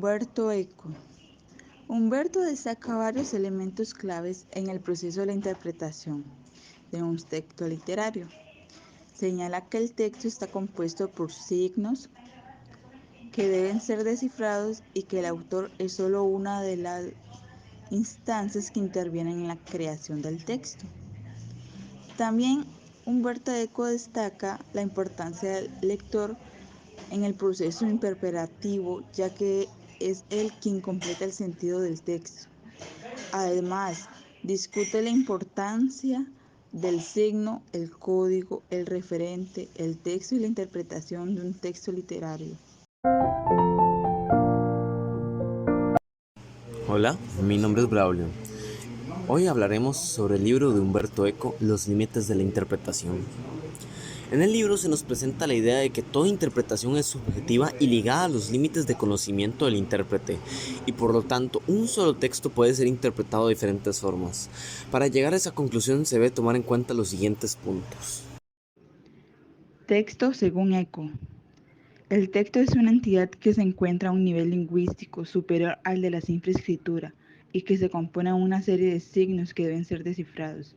Umberto Eco. Humberto destaca varios elementos claves en el proceso de la interpretación de un texto literario. Señala que el texto está compuesto por signos que deben ser descifrados y que el autor es solo una de las instancias que intervienen en la creación del texto. También Umberto Eco destaca la importancia del lector en el proceso interpretativo, ya que es él quien completa el sentido del texto. Además, discute la importancia del signo, el código, el referente, el texto y la interpretación de un texto literario. Hola, mi nombre es Braulio. Hoy hablaremos sobre el libro de Umberto Eco, Los límites de la interpretación. En el libro se nos presenta la idea de que toda interpretación es subjetiva y ligada a los límites de conocimiento del intérprete, y por lo tanto un solo texto puede ser interpretado de diferentes formas. Para llegar a esa conclusión se debe tomar en cuenta los siguientes puntos. Texto según Eco. El texto es una entidad que se encuentra a un nivel lingüístico superior al de la simple escritura y que se compone de una serie de signos que deben ser descifrados,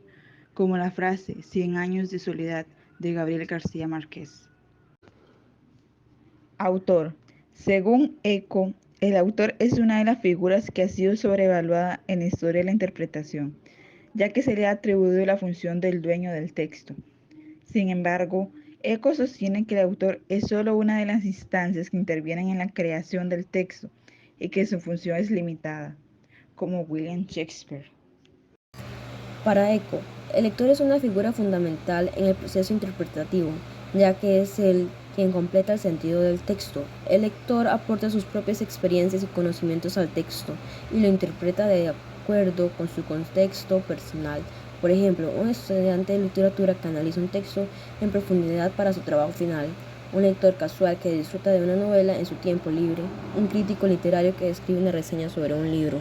como la frase 100 años de soledad de Gabriel García Márquez. Autor. Según Eco, el autor es una de las figuras que ha sido sobrevaluada en la historia de la interpretación, ya que se le ha atribuido la función del dueño del texto. Sin embargo, Eco sostiene que el autor es solo una de las instancias que intervienen en la creación del texto y que su función es limitada, como William Shakespeare. Para Eco, el lector es una figura fundamental en el proceso interpretativo, ya que es él quien completa el sentido del texto. El lector aporta sus propias experiencias y conocimientos al texto y lo interpreta de acuerdo con su contexto personal. Por ejemplo, un estudiante de literatura que analiza un texto en profundidad para su trabajo final, un lector casual que disfruta de una novela en su tiempo libre, un crítico literario que escribe una reseña sobre un libro.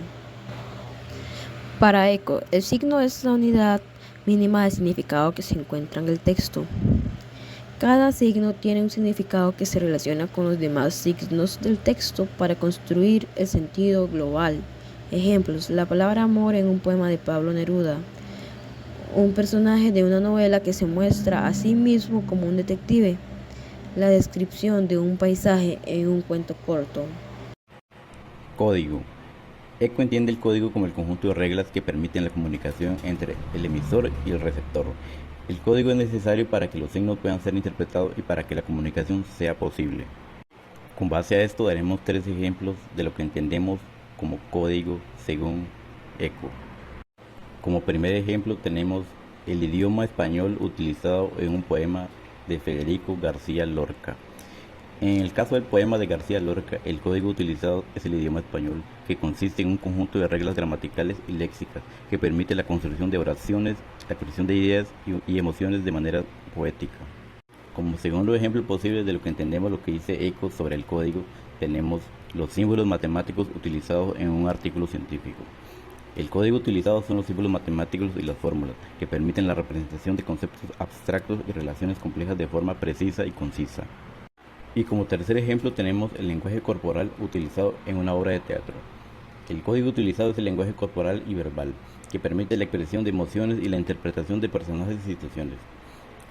Para Eco, el signo es la unidad mínima de significado que se encuentra en el texto. Cada signo tiene un significado que se relaciona con los demás signos del texto para construir el sentido global. Ejemplos: la palabra amor en un poema de Pablo Neruda, un personaje de una novela que se muestra a sí mismo como un detective, la descripción de un paisaje en un cuento corto. Código. Eco entiende el código como el conjunto de reglas que permiten la comunicación entre el emisor y el receptor. El código es necesario para que los signos puedan ser interpretados y para que la comunicación sea posible. Con base a esto daremos 3 ejemplos de lo que entendemos como código según Eco. Como primer ejemplo tenemos el idioma español utilizado en un poema de Federico García Lorca. En el caso del poema de García Lorca, el código utilizado es el idioma español, que consiste en un conjunto de reglas gramaticales y léxicas que permite la construcción de oraciones, la expresión de ideas y emociones de manera poética. Como segundo ejemplo posible de lo que entendemos lo que dice Eco sobre el código, tenemos los símbolos matemáticos utilizados en un artículo científico. El código utilizado son los símbolos matemáticos y las fórmulas, que permiten la representación de conceptos abstractos y relaciones complejas de forma precisa y concisa. Y como tercer ejemplo tenemos el lenguaje corporal utilizado en una obra de teatro. El código utilizado es el lenguaje corporal y verbal, que permite la expresión de emociones y la interpretación de personajes y situaciones.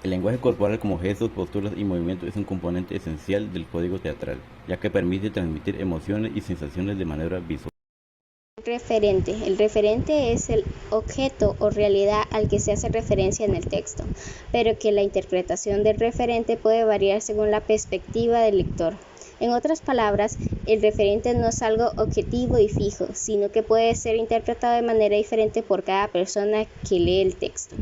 El lenguaje corporal como gestos, posturas y movimientos es un componente esencial del código teatral, ya que permite transmitir emociones y sensaciones de manera visual. Referente. El referente es el objeto o realidad al que se hace referencia en el texto, pero que la interpretación del referente puede variar según la perspectiva del lector. En otras palabras, el referente no es algo objetivo y fijo, sino que puede ser interpretado de manera diferente por cada persona que lee el texto.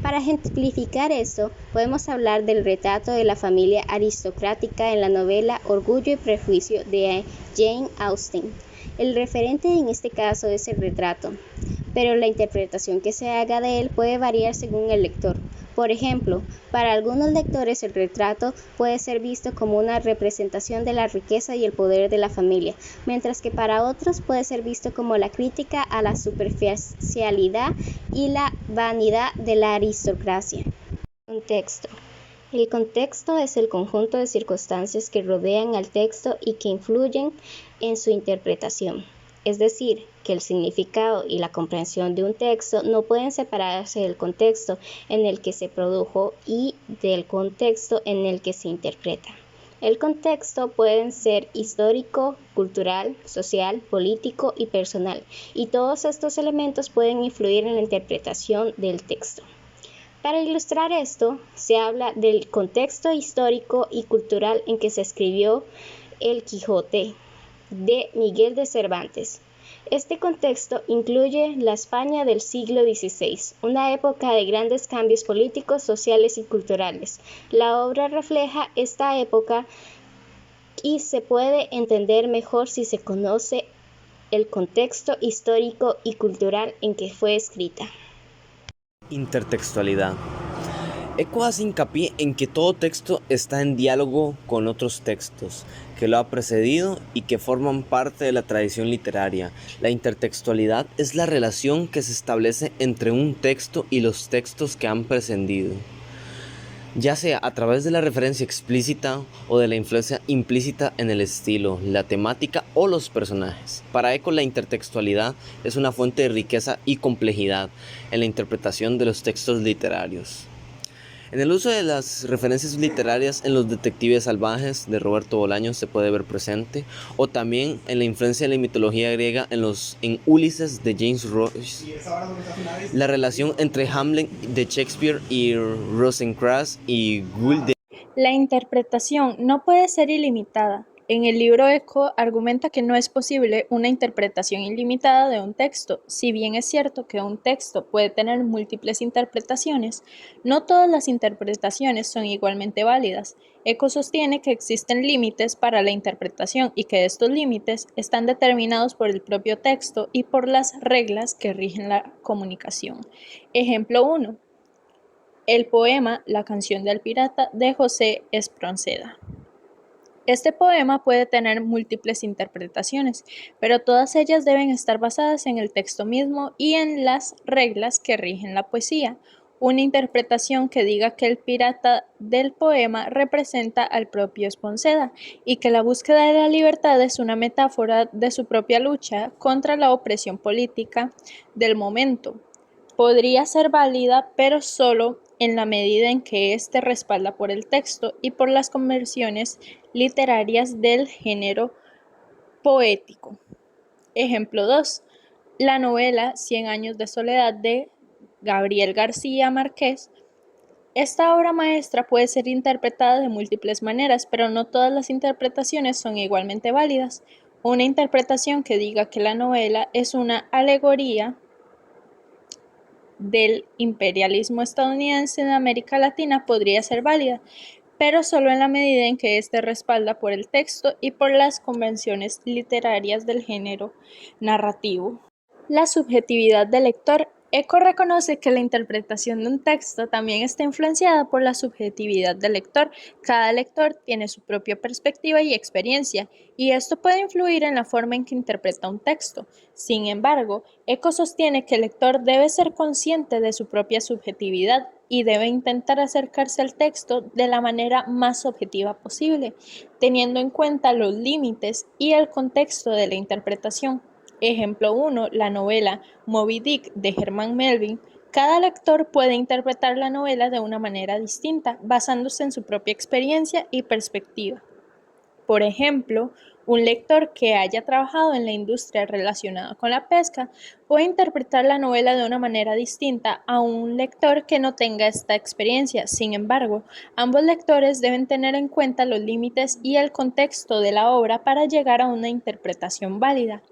Para ejemplificar esto, podemos hablar del retrato de la familia aristocrática en la novela Orgullo y Prejuicio de Jane Austen. El referente en este caso es el retrato, pero la interpretación que se haga de él puede variar según el lector. Por ejemplo, para algunos lectores el retrato puede ser visto como una representación de la riqueza y el poder de la familia, mientras que para otros puede ser visto como la crítica a la superficialidad y la vanidad de la aristocracia. Contexto. El contexto es el conjunto de circunstancias que rodean al texto y que influyen en su interpretación. Es decir, que el significado y la comprensión de un texto no pueden separarse del contexto en el que se produjo y del contexto en el que se interpreta. El contexto puede ser histórico, cultural, social, político y personal, y todos estos elementos pueden influir en la interpretación del texto. Para ilustrar esto, se habla del contexto histórico y cultural en que se escribió El Quijote de Miguel de Cervantes. Este contexto incluye la España del siglo XVI, una época de grandes cambios políticos, sociales y culturales. La obra refleja esta época y se puede entender mejor si se conoce el contexto histórico y cultural en que fue escrita. Intertextualidad. Eco hace hincapié en que todo texto está en diálogo con otros textos que lo ha precedido y que forman parte de la tradición literaria. La intertextualidad es la relación que se establece entre un texto y los textos que han precedido, ya sea a través de la referencia explícita o de la influencia implícita en el estilo, la temática o los personajes. Para Eco, la intertextualidad es una fuente de riqueza y complejidad en la interpretación de los textos literarios. En el uso de las referencias literarias en Los detectives salvajes de Roberto Bolaños se puede ver presente, o también en la influencia de la mitología griega en Ulises de James Joyce, la relación entre Hamlet de Shakespeare y Rosencrantz y Gould de... La interpretación no puede ser ilimitada. En el libro Eco argumenta que no es posible una interpretación ilimitada de un texto. Si bien es cierto que un texto puede tener múltiples interpretaciones, no todas las interpretaciones son igualmente válidas. Eco sostiene que existen límites para la interpretación y que estos límites están determinados por el propio texto y por las reglas que rigen la comunicación. Ejemplo 1. El poema La canción del pirata de José Espronceda. Este poema puede tener múltiples interpretaciones, pero todas ellas deben estar basadas en el texto mismo y en las reglas que rigen la poesía. Una interpretación que diga que el pirata del poema representa al propio Espronceda y que la búsqueda de la libertad es una metáfora de su propia lucha contra la opresión política del momento. Podría ser válida, pero solo en la medida en que éste respalda por el texto y por las convenciones literarias del género poético. Ejemplo 2. La novela 100 años de soledad de Gabriel García Márquez. Esta obra maestra puede ser interpretada de múltiples maneras, pero no todas las interpretaciones son igualmente válidas. Una interpretación que diga que la novela es una alegoría del imperialismo estadounidense en América Latina podría ser válida, pero solo en la medida en que éste respalda por el texto y por las convenciones literarias del género narrativo. La subjetividad del lector. Eco reconoce que la interpretación de un texto también está influenciada por la subjetividad del lector. Cada lector tiene su propia perspectiva y experiencia, y esto puede influir en la forma en que interpreta un texto. Sin embargo, Eco sostiene que el lector debe ser consciente de su propia subjetividad y debe intentar acercarse al texto de la manera más objetiva posible, teniendo en cuenta los límites y el contexto de la interpretación. Ejemplo 1. La novela Moby Dick de Herman Melville. Cada lector puede interpretar la novela de una manera distinta, basándose en su propia experiencia y perspectiva. Por ejemplo, un lector que haya trabajado en la industria relacionada con la pesca puede interpretar la novela de una manera distinta a un lector que no tenga esta experiencia. Sin embargo, ambos lectores deben tener en cuenta los límites y el contexto de la obra para llegar a una interpretación válida.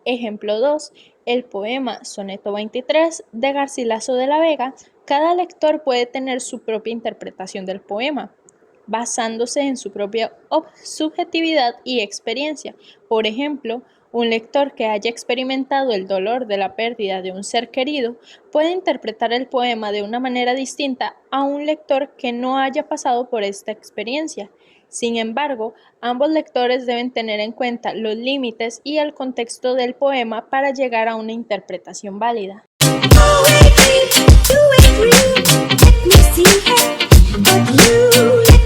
Ejemplo 2. El poema Soneto 23 de Garcilaso de la Vega. Cada lector puede tener su propia interpretación del poema, basándose en su propia subjetividad y experiencia. Por ejemplo, un lector que haya experimentado el dolor de la pérdida de un ser querido puede interpretar el poema de una manera distinta a un lector que no haya pasado por esta experiencia. Sin embargo, ambos lectores deben tener en cuenta los límites y el contexto del poema para llegar a una interpretación válida. Oh, wait, you agree, let me see it, but you